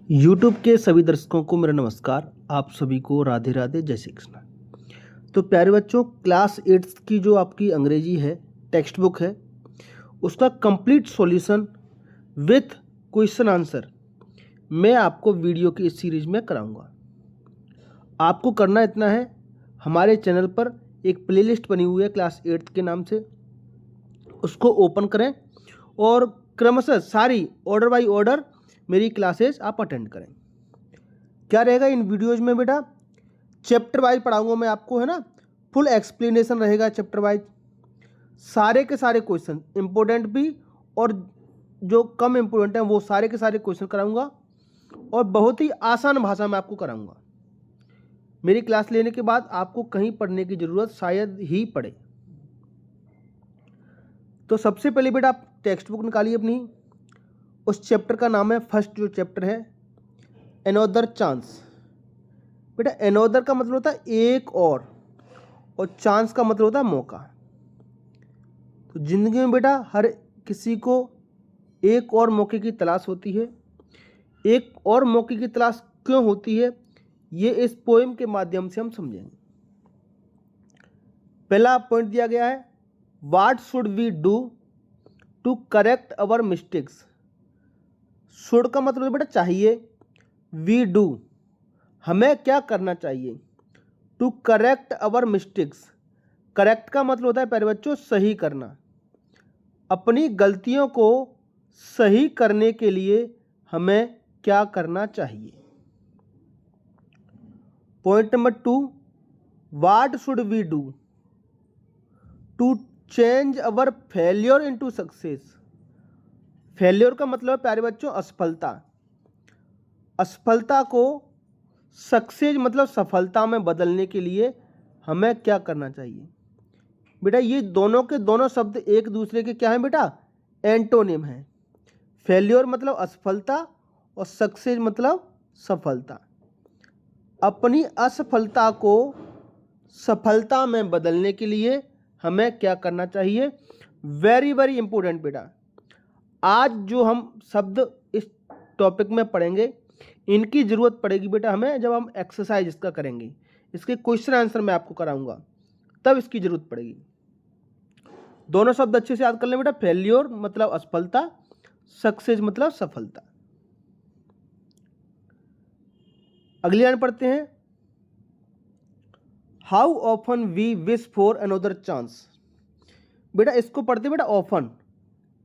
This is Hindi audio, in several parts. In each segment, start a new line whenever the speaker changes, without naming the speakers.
यूट्यूब के सभी दर्शकों को मेरा नमस्कार। आप सभी को राधे राधे, जय श्री कृष्ण। तो प्यारे बच्चों, क्लास 8 की जो आपकी अंग्रेजी है टेक्स्ट बुक है, उसका complete solution with question answer मैं आपको वीडियो की इस सीरीज में कराऊंगा। आपको करना इतना है, हमारे चैनल पर एक प्लेलिस्ट बनी हुई है क्लास 8 के नाम से, उसको ओपन करें और क्रमशः सारी ऑर्डर बाय ऑर्डर मेरी क्लासेस आप अटेंड करें। क्या रहेगा इन वीडियोज में बेटा, चैप्टर वाइज पढ़ाऊंगा मैं आपको, है ना। फुल एक्सप्लेनेशन रहेगा चैप्टर वाइज, सारे के सारे क्वेश्चन इंपॉर्टेंट भी और जो कम इंपॉर्टेंट हैं वो सारे के सारे क्वेश्चन कराऊंगा और बहुत ही आसान भाषा में आपको कराऊंगा। मेरी क्लास लेने के बाद आपको कहीं पढ़ने की ज़रूरत शायद ही पड़े। तो सबसे पहले बेटा आप टेक्स्ट बुक निकालिए अपनी, उस चैप्टर का नाम है, फर्स्ट जो चैप्टर है अनदर चांस। बेटा अनदर का मतलब होता है एक और चांस का मतलब होता है मौका। तो जिंदगी में बेटा हर किसी को एक और मौके की तलाश होती है। एक और मौके की तलाश क्यों होती है, ये इस पोएम के माध्यम से हम समझेंगे। पहला पॉइंट दिया गया है, what should we do to correct our mistakes. Should का मतलब बेटा चाहिए, वी डू हमें क्या करना चाहिए, to correct our mistakes. Correct का मतलब होता है प्यारे बच्चों सही करना। अपनी गलतियों को सही करने के लिए हमें क्या करना चाहिए। Point number 2, what should we do to change our failure into success. Failure का मतलब प्यारे बच्चों असफलता। असफलता को सक्सेस मतलब सफलता में बदलने के लिए हमें क्या करना चाहिए। बेटा ये दोनों के दोनों शब्द एक दूसरे के क्या हैं बेटा, एंटोनिम हैं। फेल्योर मतलब असफलता और सक्सेस मतलब सफलता। अपनी असफलता को सफलता में बदलने के लिए हमें क्या करना चाहिए। वेरी वेरी इंपॉर्टेंट बेटा, आज जो हम शब्द इस टॉपिक में पढ़ेंगे इनकी ज़रूरत पड़ेगी बेटा हमें जब हम एक्सरसाइज इसका करेंगे, इसके क्वेश्चन आंसर मैं आपको कराऊंगा, तब इसकी ज़रूरत पड़ेगी। दोनों शब्द अच्छे से याद कर लें बेटा, फेल्योर मतलब असफलता, सक्सेस मतलब सफलता। अगली लाइन पढ़ते हैं, how often we wish for another chance. बेटा इसको पढ़ते बेटा ऑफन,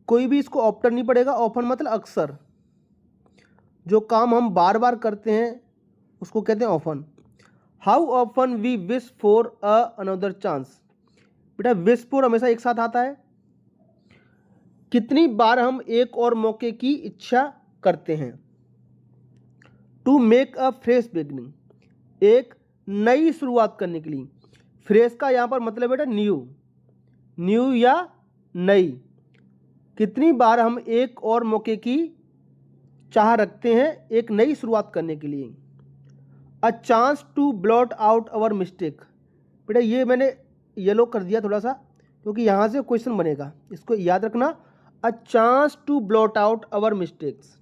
कोई भी इसको ऑप्टर नहीं पड़ेगा। ऑफन मतलब अक्सर, जो काम हम बार बार करते हैं उसको कहते हैं often. How often we wish for another chance. बेटा विश फॉर हमेशा एक साथ आता है। कितनी बार हम एक और मौके की इच्छा करते हैं। To make a fresh beginning, एक नई शुरुआत करने के लिए। फ्रेश का यहाँ पर मतलब बेटा न्यू, न्यू या नई। कितनी बार हम एक और मौके की चाह रखते हैं एक नई शुरुआत करने के लिए। A chance to blot out our mistake. बेटा ये मैंने येलो कर दिया थोड़ा सा क्योंकि यहाँ से क्वेश्चन बनेगा, इसको याद रखना। A chance to blot out our mistakes.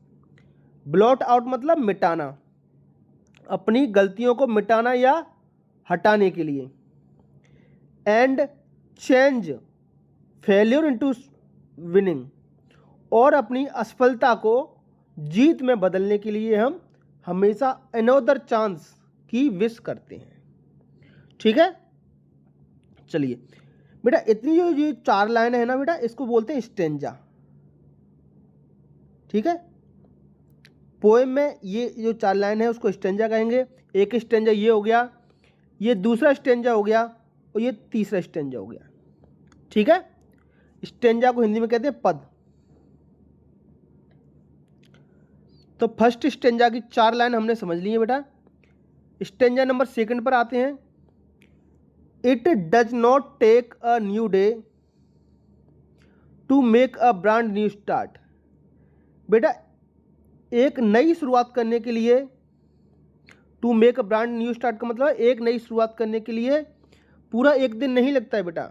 Blot out मतलब मिटाना, अपनी गलतियों को मिटाना या हटाने के लिए। And change failure into winning, और अपनी असफलता को जीत में बदलने के लिए हम हमेशा अनदर चांस की विश करते हैं। ठीक है, चलिए बेटा इतनी जो ये 4 लाइन है ना बेटा, इसको बोलते हैं स्टेंजा। ठीक है, पोएम में ये जो 4 लाइन है उसको स्टेंजा कहेंगे। एक स्टेंजा ये हो गया, ये दूसरा स्टेंजा हो गया और ये तीसरा स्टेंजा हो गया। ठीक है, स्टेंजा को हिंदी में कहते हैं पद। तो फर्स्ट स्टेंजा की 4 लाइन हमने समझ ली है बेटा। स्टेंजा नंबर 2 पर आते हैं। It does not take a new day to make a brand new start. बेटा एक नई शुरुआत करने के लिए, to make a brand new start का मतलब एक नई शुरुआत करने के लिए पूरा एक दिन नहीं लगता है बेटा।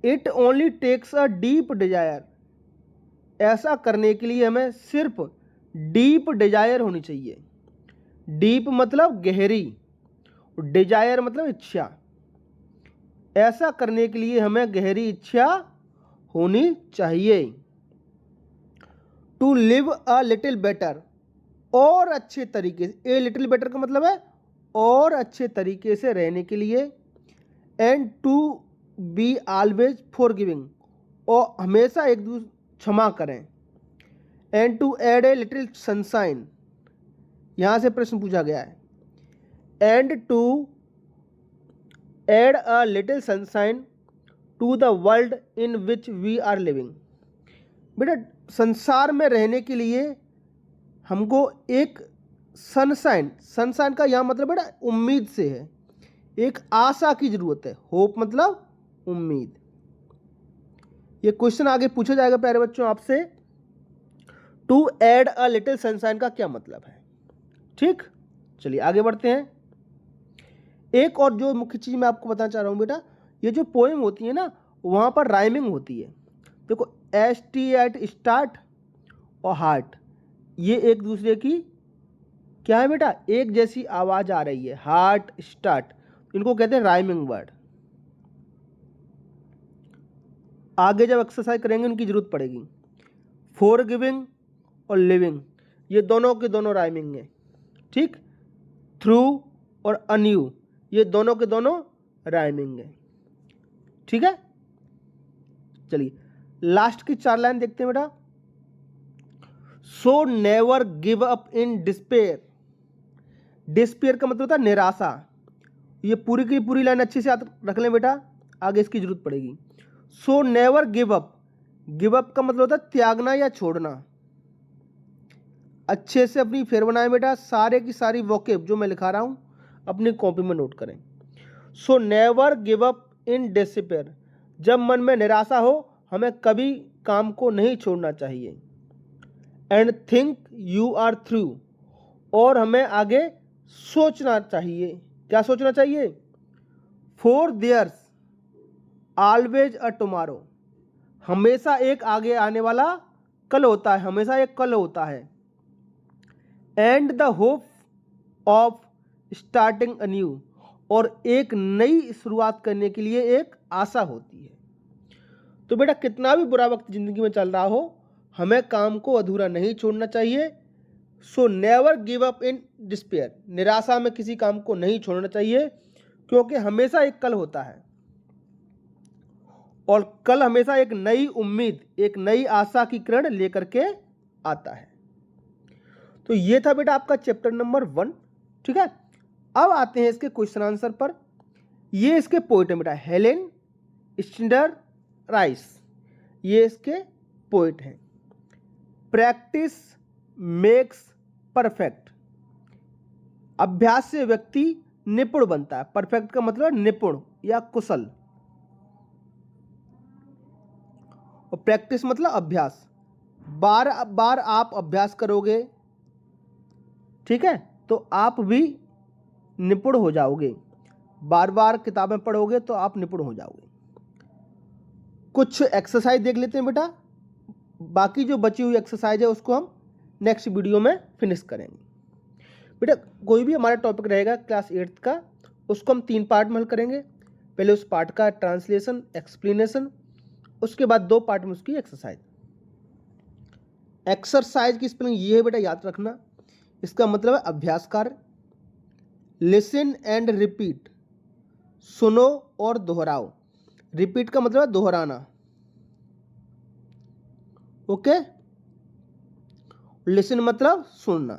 It only takes a deep desire, ऐसा करने के लिए हमें सिर्फ डीप डिजायर होनी चाहिए। डीप मतलब गहरी, डिजायर मतलब इच्छा। ऐसा करने के लिए हमें गहरी इच्छा होनी चाहिए। To live a little better, और अच्छे तरीके से, ए लिटिल बेटर का मतलब है और अच्छे तरीके से रहने के लिए। And to be always forgiving, और हमेशा एक दूसरे क्षमा करें। And to add a little sunshine, यहाँ से प्रश्न पूछा गया है। And to add a little sunshine to the world in which we are living. बेटा संसार में रहने के लिए हमको एक सनशाइन, सनशाइन का यहाँ मतलब बेटा उम्मीद से है, एक आशा की जरूरत है। होप मतलब उम्मीद। ये क्वेश्चन आगे पूछा जाएगा प्यारे बच्चों आपसे, to add a little sunshine का क्या मतलब है। ठीक, चलिए आगे बढ़ते हैं। एक और जो मुख्य चीज मैं आपको बताना चाह रहा हूं बेटा, ये जो पोएम होती है ना, वहां पर राइमिंग होती है। देखो ST एट स्टार्ट और हार्ट, ये एक दूसरे की क्या है बेटा, एक जैसी आवाज आ रही है। हार्ट स्टार्ट, इनको कहते हैं राइमिंग वर्ड। आगे जब एक्सरसाइज करेंगे उनकी जरूरत पड़ेगी। फॉरगिविंग और लिविंग, ये दोनों के दोनों राइमिंग है। ठीक, थ्रू और अनयू, ये दोनों के दोनों राइमिंग है। ठीक है, चलिए लास्ट की 4 लाइन देखते हैं बेटा। So never give up in despair, despair का मतलब होता है निराशा। ये पूरी की पूरी लाइन अच्छे से याद रख लें बेटा, आगे इसकी जरूरत पड़ेगी। So never give up, give up का मतलब होता है त्यागना या छोड़ना। अच्छे से अपनी फेर बनाएं बेटा, सारे की सारी वोकेब जो मैं लिखा रहा हूं अपनी कॉपी में नोट करें। So never give up in despair, जब मन में निराशा हो हमें कभी काम को नहीं छोड़ना चाहिए। And think you are through, और हमें आगे सोचना चाहिए। क्या सोचना चाहिए? For there's always a tomorrow, हमेशा एक आगे आने वाला कल होता है, हमेशा एक कल होता है। And the hope of starting anew, और एक नई शुरुआत करने के लिए एक आशा होती है। तो बेटा कितना भी बुरा वक्त जिंदगी में चल रहा हो, हमें काम को अधूरा नहीं छोड़ना चाहिए। So never give up in despair, निराशा में किसी काम को नहीं छोड़ना चाहिए, क्योंकि हमेशा एक कल होता है और कल हमेशा एक नई उम्मीद, एक नई आशा की किरण लेकर के आता है। तो ये था बेटा आपका चैप्टर नंबर 1। ठीक है, अब आते हैं इसके क्वेश्चन आंसर पर। ये इसके पोइट है बेटा, हेलेन स्टिंडर राइस, ये इसके पोइट हैं। प्रैक्टिस मेक्स परफेक्ट, अभ्यास से व्यक्ति निपुण बनता है। परफेक्ट का मतलब निपुण या कुशल, और प्रैक्टिस मतलब अभ्यास। बार बार आप अभ्यास करोगे, ठीक है, तो आप भी निपुण हो जाओगे। बार बार किताबें पढ़ोगे तो आप निपुण हो जाओगे। कुछ एक्सरसाइज देख लेते हैं बेटा, बाकी जो बची हुई एक्सरसाइज है उसको हम नेक्स्ट वीडियो में फिनिश करेंगे। बेटा कोई भी हमारा टॉपिक रहेगा क्लास 8th का, उसको हम 3 पार्ट में हल करेंगे। पहले उस पार्ट का ट्रांसलेशन, एक्सप्लेनेशन, उसके बाद 2 पार्ट में उसकी एक्सरसाइज। एक्सरसाइज की स्पेलिंग ये है बेटा, याद रखना, इसका मतलब है अभ्यास कार्य। लिसन एंड रिपीट, सुनो और दोहराओ। रिपीट का मतलब है दोहराना, ओके। लिसन मतलब सुनना।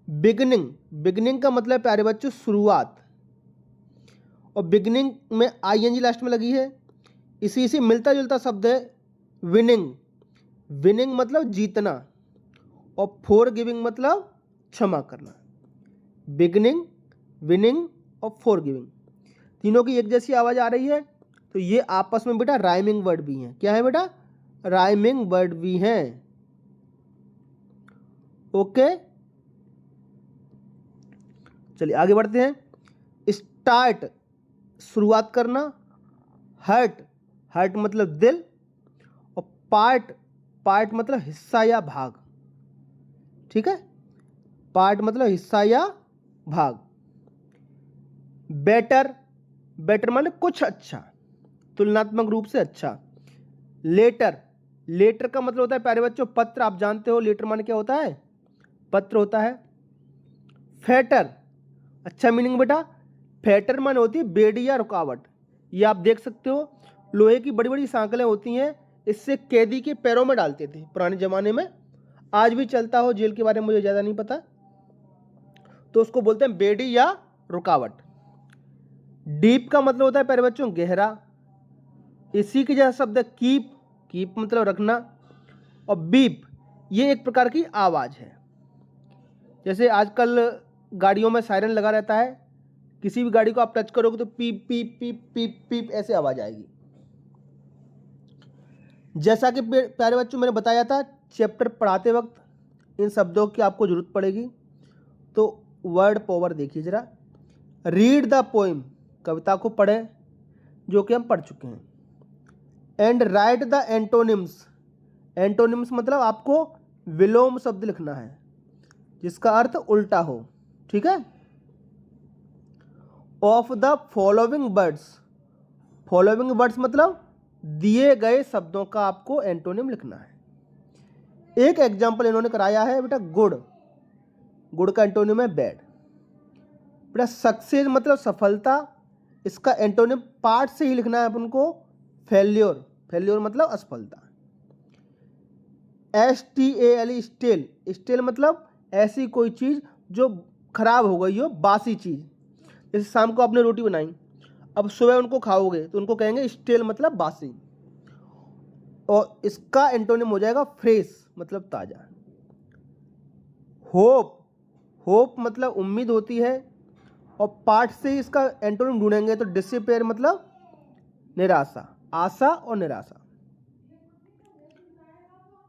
बिगिनिंग, बिगिनिंग का मतलब प्यारे बच्चों शुरुआत, और बिगिनिंग में ING लास्ट में लगी है। इसी से मिलता जुलता शब्द है विनिंग, विनिंग मतलब जीतना, और फॉर गिविंग मतलब क्षमा करना। बिगिनिंग, विनिंग और फॉर गिविंग, तीनों की एक जैसी आवाज आ रही है, तो ये आपस में बेटा राइमिंग वर्ड भी हैं। क्या है बेटा? राइमिंग वर्ड भी हैं, ओके। चलिए आगे बढ़ते हैं। स्टार्ट शुरुआत करना, हर्ट, हर्ट मतलब दिल, और पार्ट, पार्ट मतलब हिस्सा या भाग। ठीक है, पार्ट मतलब हिस्सा या भाग। बेटर, बेटर माने कुछ अच्छा, तुलनात्मक रूप से अच्छा। लेटर, लेटर का मतलब होता है प्यारे बच्चों पत्र, आप जानते हो लेटर माने क्या होता है, पत्र होता है। फेटर, अच्छा मीनिंग बेटा, फेटर माने होती है बेड़ी या रुकावट। ये आप देख सकते हो लोहे की बड़ी बड़ी सांकलें होती हैं, इससे कैदी के पैरों में डालते थे पुराने जमाने में, आज भी चलता हो, जेल के बारे में मुझे ज़्यादा नहीं पता, तो उसको बोलते हैं बेड़ी या रुकावट। डीप का मतलब होता है प्यारे बच्चों गहरा, इसी के जैसा शब्द है कीप, कीप मतलब रखना, और बीप ये एक प्रकार की आवाज़ है। जैसे आजकल गाड़ियों में सायरन लगा रहता है, किसी भी गाड़ी को आप टच करोगे तो पीप पीप पीप पीप पीप ऐसे आवाज़ आएगी। जैसा कि प्यारे बच्चों मैंने बताया था, चैप्टर पढ़ाते वक्त इन शब्दों की आपको जरूरत पड़ेगी, तो वर्ड पावर देखिए जरा। रीड द पोइम, कविता को पढ़ें जो कि हम पढ़ चुके हैं। And right the antonyms, antonyms मतलब आपको विलोम शब्द लिखना है जिसका अर्थ उल्टा हो, ठीक है। Of the following words, following words मतलब दिए गए शब्दों का आपको एंटोनिम लिखना है। एक एग्जांपल इन्होंने कराया है बेटा गुड, गुड का एंटोनिम है बैड। बेटा सक्सेस मतलब सफलता, इसका एंटोनिम पार्ट से ही लिखना है अपन को, फेल्योर, फेल्योर मतलब असफलता। STALE स्टेल, स्टेल मतलब ऐसी कोई चीज़ जो खराब हो गई हो, बासी चीज़। जैसे शाम को आपने रोटी बनाई, अब सुबह उनको खाओगे तो उनको कहेंगे स्टेल मतलब बासी, और इसका एंटोनिम हो जाएगा फ्रेश मतलब ताज़ा। होप, होप मतलब उम्मीद होती है, और पार्ट से ही इसका एंटोनिम ढूंढेंगे तो डिसअपियर मतलब निराशा, आशा और निराशा।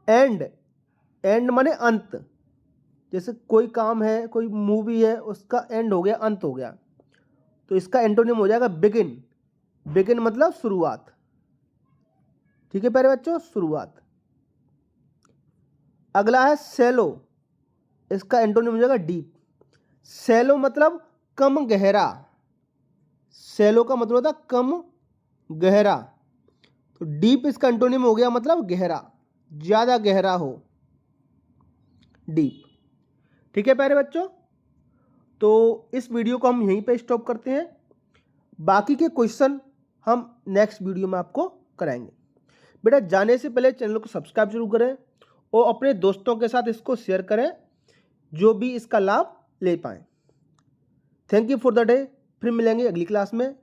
एंड, एंड माने अंत, जैसे कोई काम है, कोई मूवी है, उसका एंड हो गया, अंत हो गया, तो इसका एंटोनिम हो जाएगा बिगिन, बिगिन मतलब शुरुआत, ठीक है प्यारे बच्चों, शुरुआत। अगला है सेलो, इसका एंटोनिम हो जाएगा डीप। सेलो मतलब कम गहरा, सेलो का मतलब होता है कम गहरा, तो डीप इसका एंटोनिम हो गया मतलब गहरा, ज्यादा गहरा हो, डीप, ठीक है प्यारे बच्चों। तो इस वीडियो को हम यहीं पे स्टॉप करते हैं, बाकी के क्वेश्चन हम नेक्स्ट वीडियो में आपको कराएंगे। बेटा जाने से पहले चैनल को सब्सक्राइब जरूर करें और अपने दोस्तों के साथ इसको शेयर करें जो भी इसका लाभ ले पाएँ। Thank you for the day, फिर मिलेंगे अगली क्लास में।